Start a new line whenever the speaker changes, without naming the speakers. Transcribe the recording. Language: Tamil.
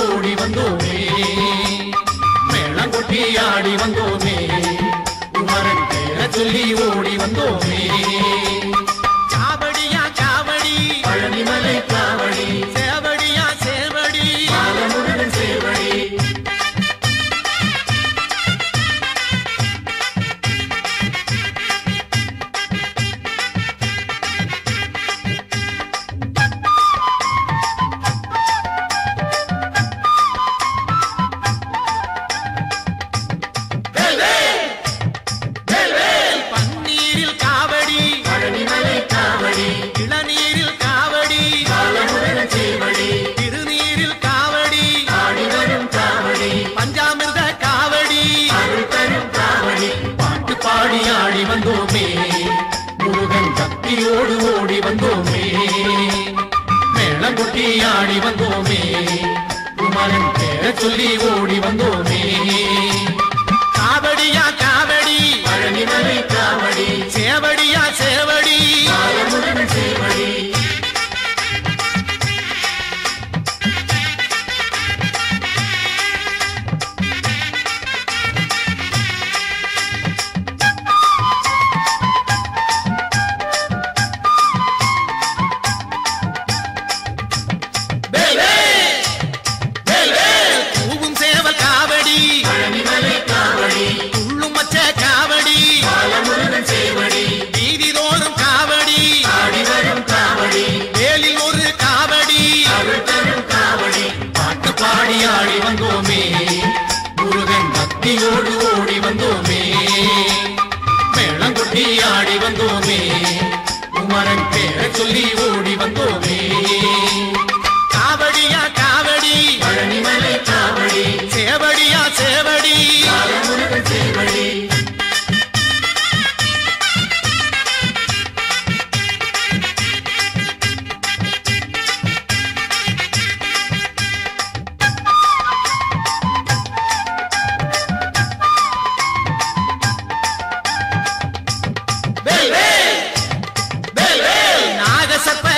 ஓடி வந்தோமே மேளம் கொட்டி ஆடி வந்தோமே குமரன் பேரை சொல்லி ஓடி வந்தோமே
காவடியா காவடி
பழனிமலை காவடி
சேவடியா சேவடி
பாலமுருகன் சேவடி
பன்னீரில் காவடி
பழனிமலை காவடி
இளநீரில் காவடி
பாலமுருகன் சேவடி
திருநீரில் காவடி
ஆடி வரும் காவடி
பஞ்சாமிர்த காவடி
அருள் தரும் காவடி பாட்டு பாடி ஆடி வந்தோமே முருகன் சக்தியோடு ஓடி வந்தோமே மேளம் கொட்டி ஆடி வந்தோமே குமரன் பேரை சொல்லி ஓடி வந்தோமே
காவடியா காவடி
பழனிமலை காவடி
சேவடியா சேவடி
பாலமுருகன் சேவடி
பூவும் சேவல் காவடி
பழனிமலை காவடி
உள்ளும் மச்ச காவடி
பாலமுருகன் சேவடி
வீதி தோறும் காவடி
ஆடி வரும் காவடி
வேலில் ஒரு காவடி
அருள் தரும் காவடி பாட்டு பாடி ஆடி வந்தோமே முருகன் பக்தியோடு ஓடி வந்தோமே மேளம் கொட்டி ஆடி வந்தோமே குமரன் பேரை சொல்லி ஓடி வந்தோமே
காவடியா காவடி
பழனிமலை காவடி
சேவடியா சேவடி
பாலமுருகன் சேவடி
நாகசர்ப்ப